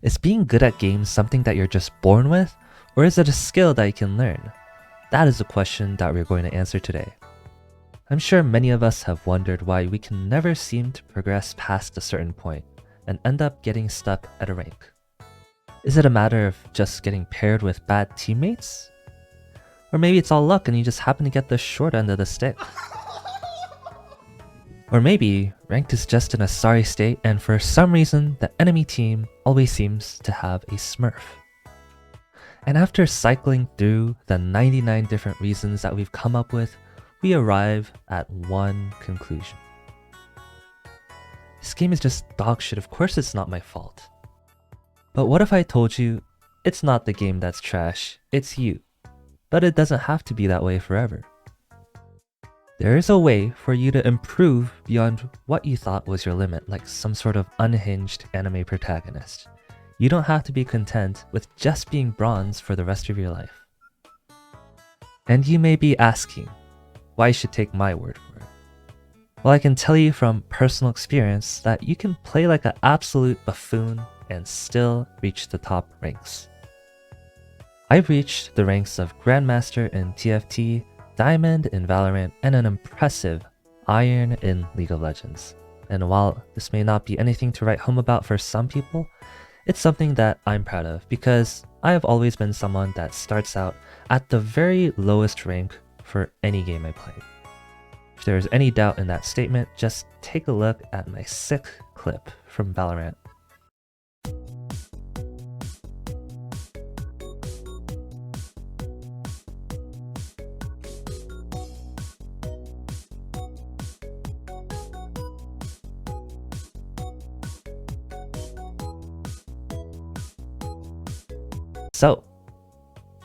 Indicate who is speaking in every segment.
Speaker 1: Is being good at games something that you're just born with, or is it a skill that you can learn? That is the question that we're going to answer today. I'm sure many of us have wondered why we can never seem to progress past a certain point and end up getting stuck at a rank. Is it a matter of just getting paired with bad teammates? Or maybe it's all luck and you just happen to get the short end of the stick. Or maybe ranked is just in a sorry state and for some reason the enemy team always seems to have a smurf. And after cycling through the 99 different reasons that we've come up with, we arrive at one conclusion. This game is just dog shit, of course it's not my fault. But what if I told you, it's not the game that's trash, it's you. But it doesn't have to be that way forever. There is a way for you to improve beyond what you thought was your limit, like some sort of unhinged anime protagonist. You don't have to be content with just being bronze for the rest of your life. And you may be asking, why you should take my word for it? Well, I can tell you from personal experience that you can play like an absolute buffoon and still reach the top ranks. I've reached the ranks of Grandmaster in TFT, Diamond in Valorant, and an impressive Iron in League of Legends. And while this may not be anything to write home about for some people, it's something that I'm proud of because I have always been someone that starts out at the very lowest rank for any game I play. If there's any doubt in that statement, just take a look at my sick clip from Valorant. So,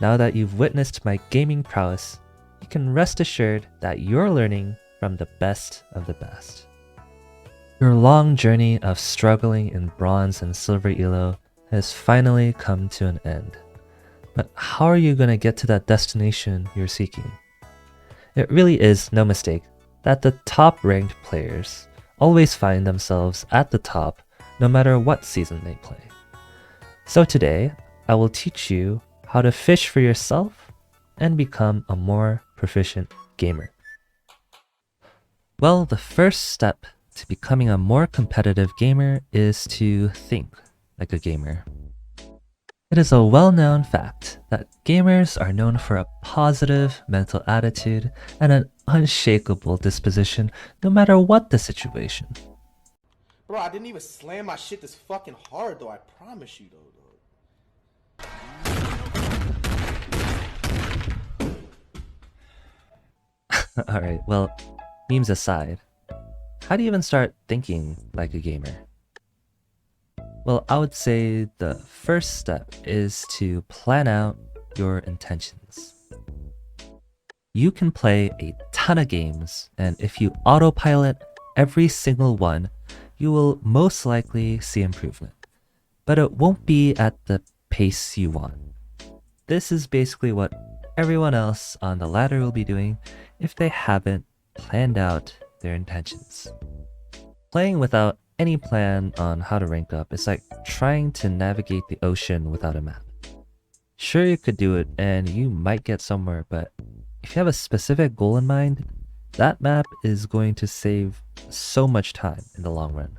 Speaker 1: now that you've witnessed my gaming prowess, you can rest assured that you're learning from the best of the best. Your long journey of struggling in bronze and silver elo has finally come to an end. But how are you going to get to that destination you're seeking? It really is no mistake that the top ranked players always find themselves at the top no matter what season they play. So today, I will teach you how to fish for yourself and become a more proficient gamer. Well, the first step to becoming a more competitive gamer is to think like a gamer. It is a well-known fact that gamers are known for a positive mental attitude and an unshakable disposition no matter what the situation.
Speaker 2: Bro, I didn't even slam my shit this fucking hard though, I promise you though.
Speaker 1: Alright, well, memes aside, how do you even start thinking like a gamer? Well, I would say the first step is to plan out your intentions. You can play a ton of games, and if you autopilot every single one, you will most likely see improvement. But it won't be at the pace you want. This is basically what everyone else on the ladder will be doing if they haven't planned out their intentions. Playing without any plan on how to rank up is like trying to navigate the ocean without a map. Sure, you could do it and you might get somewhere, but if you have a specific goal in mind, that map is going to save so much time in the long run.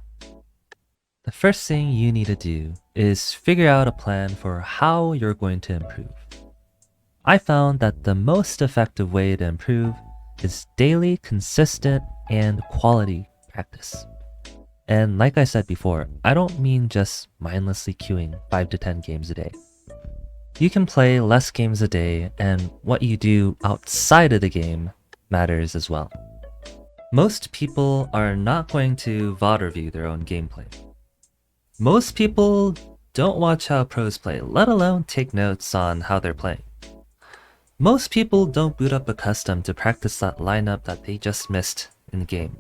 Speaker 1: The first thing you need to do is figure out a plan for how you're going to improve. I found that the most effective way to improve is daily, consistent, and quality practice. And like I said before, I don't mean just mindlessly queuing 5 to 10 games a day. You can play less games a day, and what you do outside of the game matters as well. Most people are not going to VOD review their own gameplay. Most people don't watch how pros play, let alone take notes on how they're playing. Most people don't boot up a custom to practice that lineup that they just missed in the game.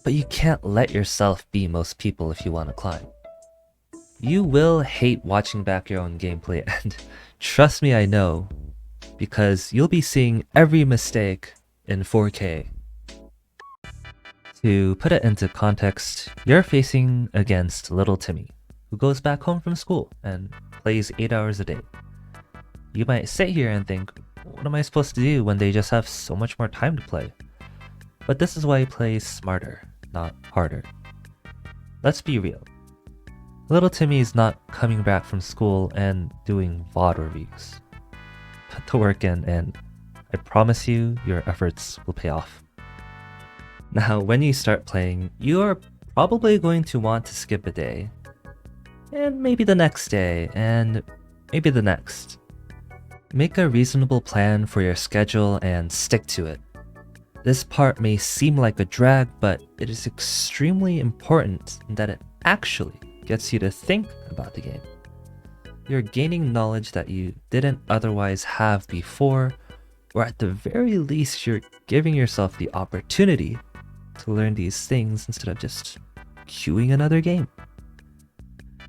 Speaker 1: But you can't let yourself be most people if you want to climb. You will hate watching back your own gameplay, and trust me, I know, because you'll be seeing every mistake in 4K. To put it into context, you're facing against Little Timmy, who goes back home from school and plays 8 hours a day. You might sit here and think, what am I supposed to do when they just have so much more time to play? But this is why you play smarter, not harder. Let's be real. Little Timmy is not coming back from school and doing VOD reviews. Put the work in and I promise you your efforts will pay off. Now, when you start playing, you are probably going to want to skip a day, and maybe the next day, and maybe the next. Make a reasonable plan for your schedule and stick to it. This part may seem like a drag, but it is extremely important that it actually gets you to think about the game. You're gaining knowledge that you didn't otherwise have before, or at the very least, you're giving yourself the opportunity to learn these things instead of just queuing another game.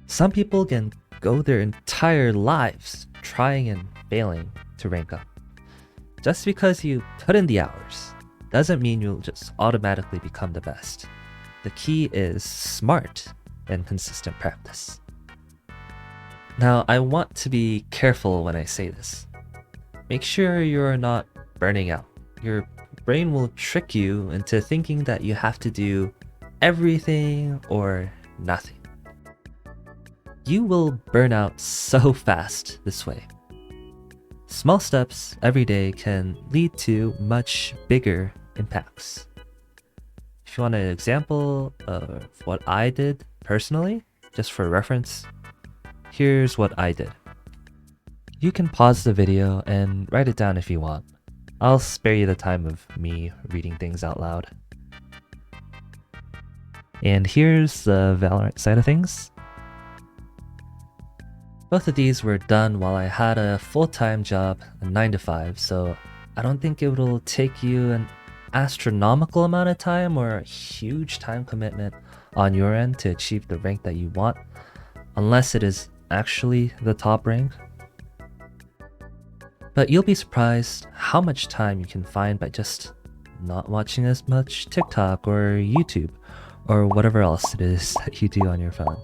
Speaker 1: Some people can go their entire lives trying and failing to rank up. Just because you put in the hours doesn't mean you'll just automatically become the best. The key is smart and consistent practice. Now, I want to be careful when I say this. Make sure you're not burning out. Your brain will trick you into thinking that you have to do everything or nothing. You will burn out so fast this way. Small steps every day can lead to much bigger impacts. If you want an example of what I did personally, just for reference, here's what I did. You can pause the video and write it down if you want. I'll spare you the time of me reading things out loud. And here's the Valorant side of things. Both of these were done while I had a full-time job, a 9 to 5, so I don't think it will take you an astronomical amount of time or a huge time commitment on your end to achieve the rank that you want, unless it is actually the top rank. But you'll be surprised how much time you can find by just not watching as much TikTok or YouTube or whatever else it is that you do on your phone.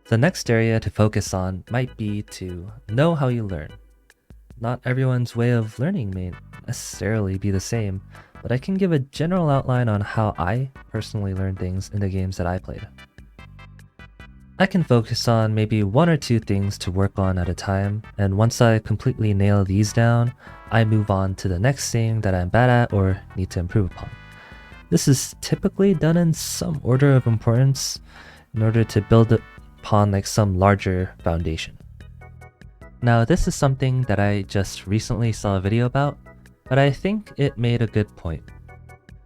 Speaker 1: The next area to focus on might be to know how you learn. Not everyone's way of learning may necessarily be the same, but I can give a general outline on how I personally learn things in the games that I played. I can focus on maybe 1 or 2 things to work on at a time, and once I completely nail these down, I move on to the next thing that I'm bad at or need to improve upon. This is typically done in some order of importance in order to build upon like some larger foundation. Now, this is something that I just recently saw a video about, but I think it made a good point.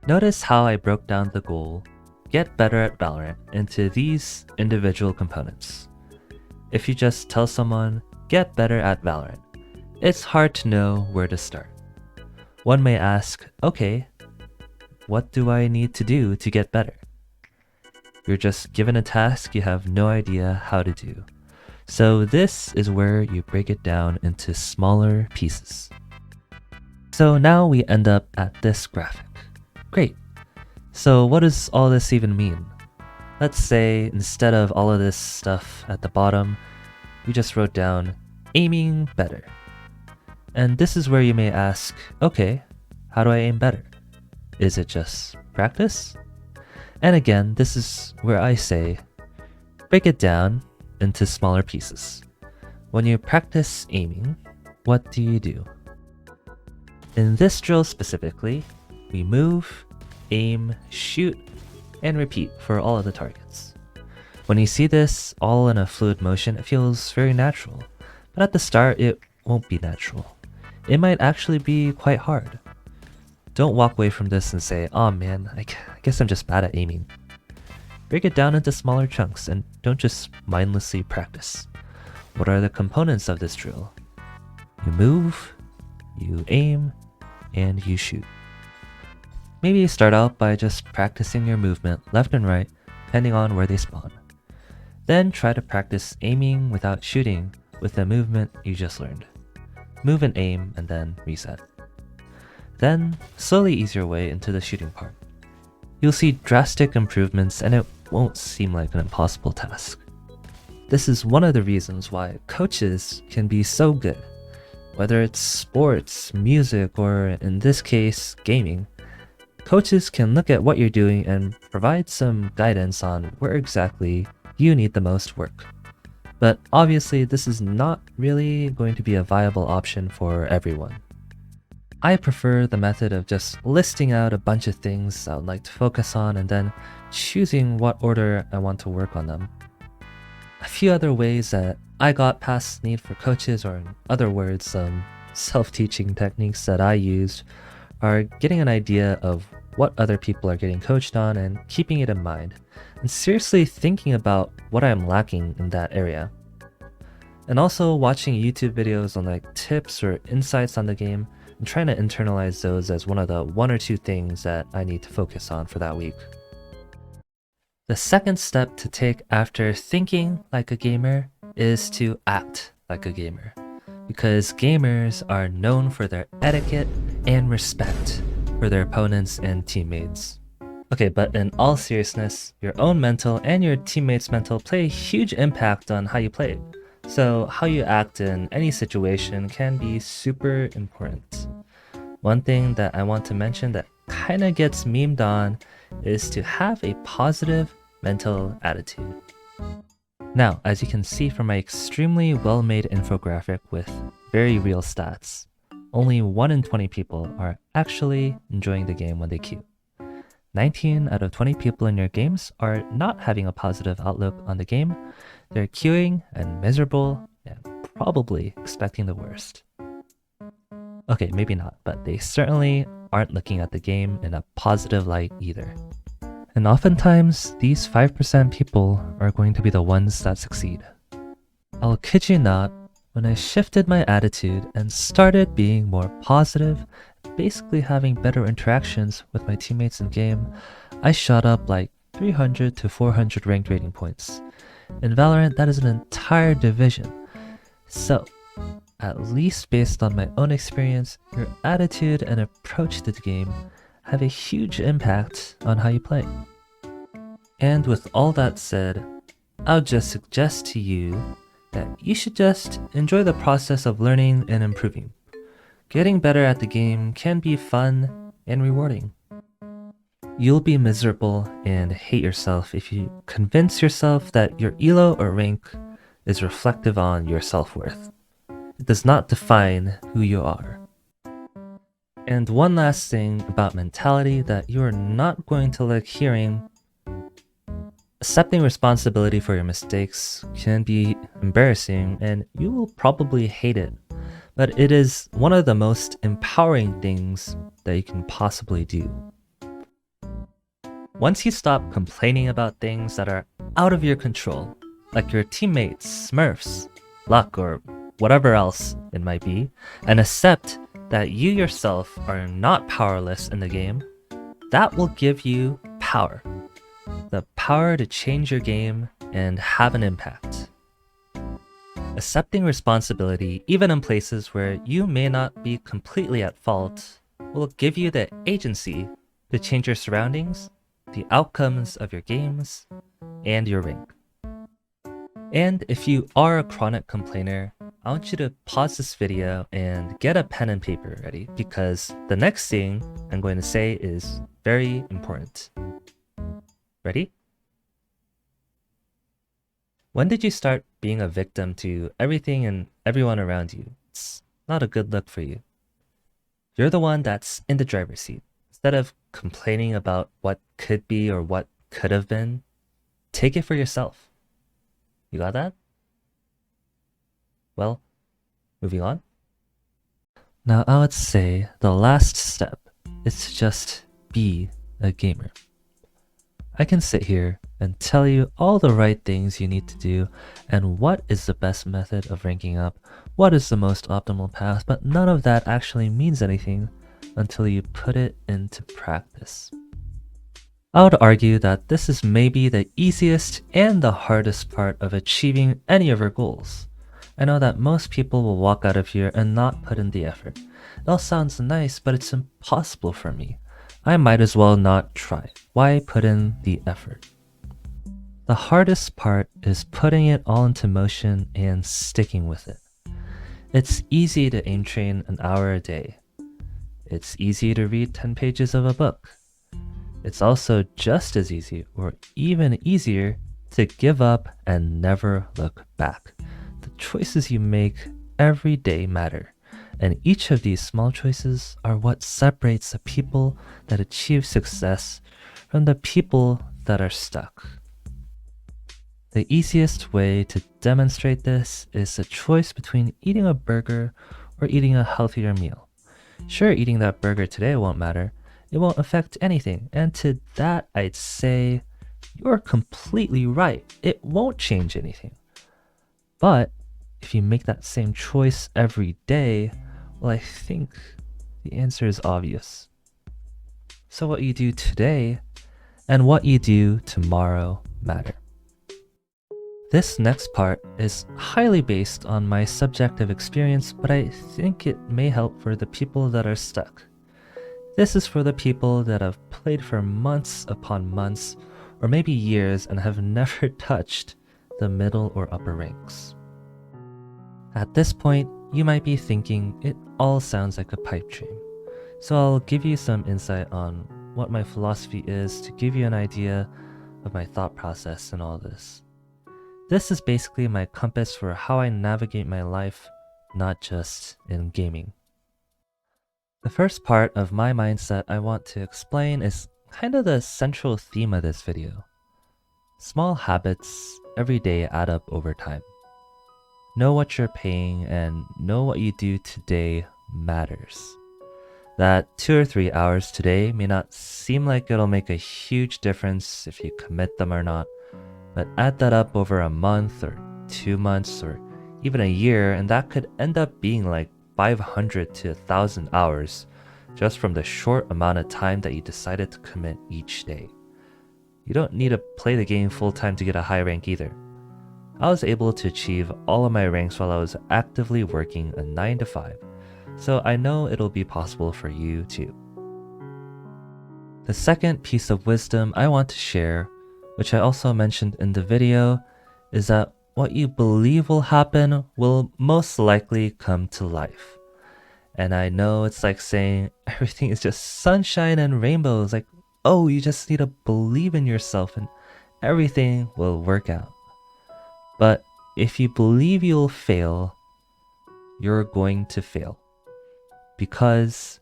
Speaker 1: Notice how I broke down the goal, get better at Valorant, into these individual components. If you just tell someone, get better at Valorant, it's hard to know where to start. One may ask, okay, what do I need to do to get better? You're just given a task you have no idea how to do. So this is where you break it down into smaller pieces. So now we end up at this graphic. Great. So what does all this even mean? Let's say instead of all of this stuff at the bottom, we just wrote down aiming better. And this is where you may ask, okay, how do I aim better? Is it just practice? And again, this is where I say, break it down into smaller pieces. When you practice aiming, what do you do? In this drill specifically, we move, aim, shoot, and repeat for all of the targets. When you see this all in a fluid motion, it feels very natural, but at the start it won't be natural. It might actually be quite hard. Don't walk away from this and say, oh man, I guess I'm just bad at aiming. Break it down into smaller chunks and don't just mindlessly practice. What are the components of this drill? You move, you aim, and you shoot. Maybe you start out by just practicing your movement left and right, depending on where they spawn. Then try to practice aiming without shooting with the movement you just learned. Move and aim, and then reset. Then slowly ease your way into the shooting part. You'll see drastic improvements and it won't seem like an impossible task. This is one of the reasons why coaches can be so good. Whether it's sports, music, or in this case, gaming, coaches can look at what you're doing and provide some guidance on where exactly you need the most work. But obviously, this is not really going to be a viable option for everyone. I prefer the method of just listing out a bunch of things I would like to focus on and then choosing what order I want to work on them. A few other ways that I got past the need for coaches, or in other words, some self-teaching techniques that I used, are getting an idea of what other people are getting coached on and keeping it in mind, and seriously thinking about what I am lacking in that area. And also watching YouTube videos on like tips or insights on the game and trying to internalize those as one of the 1 or 2 things that I need to focus on for that week. The second step to take after thinking like a gamer is to act like a gamer, because gamers are known for their etiquette and respect for their opponents and teammates. Okay, but in all seriousness, your own mental and your teammates' mental play a huge impact on how you play. So how you act in any situation can be super important. One thing that I want to mention that kinda gets memed on is to have a positive mental attitude. Now, as you can see from my extremely well-made infographic with very real stats, only 1 in 20 people are actually enjoying the game when they queue. 19 out of 20 people in your games are not having a positive outlook on the game. They're queuing and miserable and probably expecting the worst. Okay, maybe not, but they certainly aren't looking at the game in a positive light either. And oftentimes, these 5% people are going to be the ones that succeed. I'll kid you not, when I shifted my attitude and started being more positive, basically having better interactions with my teammates in game, I shot up like 300 to 400 ranked rating points. In Valorant, that is an entire division. So, at least based on my own experience, your attitude and approach to the game have a huge impact on how you play. And with all that said, I'll just suggest to you that you should just enjoy the process of learning and improving. Getting better at the game can be fun and rewarding. You'll be miserable and hate yourself if you convince yourself that your elo or rank is reflective on your self-worth. It does not define who you are. And one last thing about mentality that you are not going to like hearing: accepting responsibility for your mistakes can be embarrassing and you will probably hate it, but it is one of the most empowering things that you can possibly do. Once you stop complaining about things that are out of your control, like your teammates, smurfs, luck, or whatever else it might be, and accept that you yourself are not powerless in the game, that will give you power. The power to change your game and have an impact. Accepting responsibility, even in places where you may not be completely at fault, will give you the agency to change your surroundings, the outcomes of your games, and your rank. And if you are a chronic complainer, I want you to pause this video and get a pen and paper ready, because the next thing I'm going to say is very important. Ready? When did you start being a victim to everything and everyone around you? It's not a good look for you. You're the one that's in the driver's seat. Instead of complaining about what could be or what could have been, take it for yourself. You got that? Well, moving on. Now I would say the last step is to just be a gamer. I can sit here and tell you all the right things you need to do and what is the best method of ranking up, what is the most optimal path, but none of that actually means anything until you put it into practice. I would argue that this is maybe the easiest and the hardest part of achieving any of your goals. I know that most people will walk out of here and not put in the effort. It all sounds nice, but it's impossible for me. I might as well not try. Why put in the effort? The hardest part is putting it all into motion and sticking with it. It's easy to aim train an hour a day. It's easy to read 10 pages of a book. It's also just as easy, or even easier, to give up and never look back. The choices you make every day matter, and each of these small choices are what separates the people that achieve success from the people that are stuck. The easiest way to demonstrate this is a choice between eating a burger or eating a healthier meal. Sure, eating that burger today won't matter. It won't affect anything. And to that, I'd say you're completely right. It won't change anything. But if you make that same choice every day, well, I think the answer is obvious. So what you do today and what you do tomorrow matter. This next part is highly based on my subjective experience, but I think it may help for the people that are stuck. This is for the people that have played for months upon months, or maybe years, and have never touched the middle or upper ranks. At this point, you might be thinking it all sounds like a pipe dream. So I'll give you some insight on what my philosophy is to give you an idea of my thought process in all this. This is basically my compass for how I navigate my life, not just in gaming. The first part of my mindset I want to explain is kind of the central theme of this video. Small habits every day add up over time. Know what you're paying and know what you do today matters. That 2 or 3 hours today may not seem like it'll make a huge difference if you commit them or not, but add that up over a month or 2 months or even a year, and that could end up being like 500 to 1,000 hours just from the short amount of time that you decided to commit each day. You don't need to play the game full time to get a high rank either. I was able to achieve all of my ranks while I was actively working a 9 to 5, so I know it'll be possible for you too. The second piece of wisdom I want to share, which I also mentioned in the video, is that what you believe will happen will most likely come to life. And I know it's like saying everything is just sunshine and rainbows, like, oh, you just need to believe in yourself and everything will work out. But if you believe you'll fail, you're going to fail. Because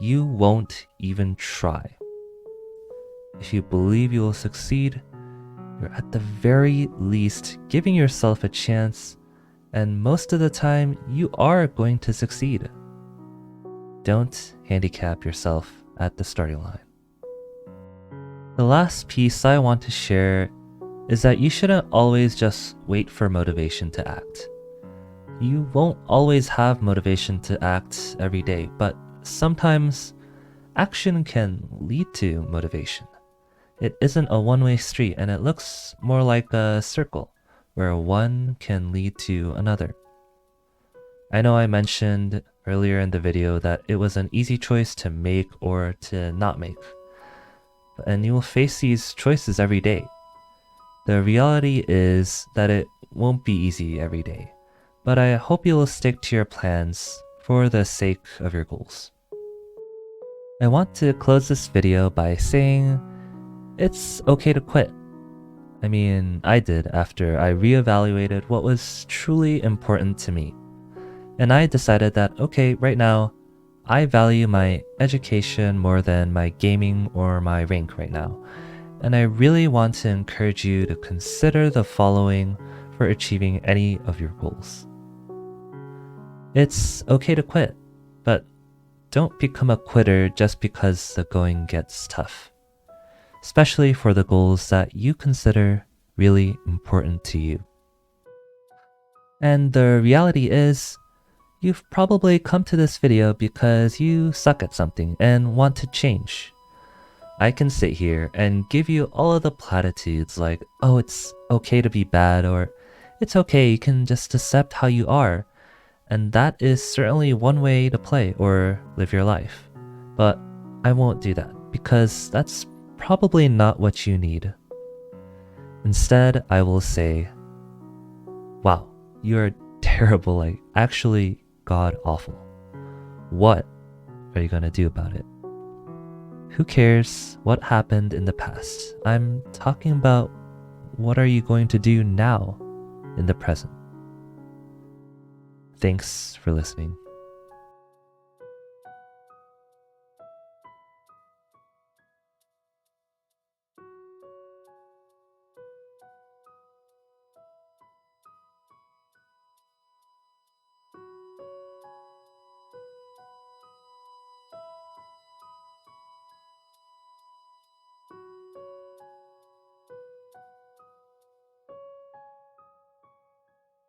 Speaker 1: you won't even try. If you believe you'll succeed, you're at the very least giving yourself a chance, and most of the time you are going to succeed. Don't handicap yourself at the starting line. The last piece I want to share is that you shouldn't always just wait for motivation to act. You won't always have motivation to act every day, but sometimes action can lead to motivation. It isn't a one-way street, and it looks more like a circle where one can lead to another. I know I mentioned earlier in the video that it was an easy choice to make or to not make, and you will face these choices every day. The reality is that it won't be easy every day, but I hope you'll stick to your plans for the sake of your goals. I want to close this video by saying it's okay to quit. I mean, I did after I reevaluated what was truly important to me. And I decided that, okay, right now, I value my education more than my gaming or my rank right now. And I really want to encourage you to consider the following for achieving any of your goals. It's okay to quit, but don't become a quitter just because the going gets tough, especially for the goals that you consider really important to you. And the reality is, you've probably come to this video because you suck at something and want to change. I can sit here and give you all of the platitudes like, oh, it's okay to be bad, or it's okay, you can just accept how you are. And that is certainly one way to play or live your life. But I won't do that because that's probably not what you need. Instead, I will say, wow, you're terrible, like actually god awful. What are you gonna do about it? Who cares what happened in the past? I'm talking about what are you going to do now in the present? Thanks for listening.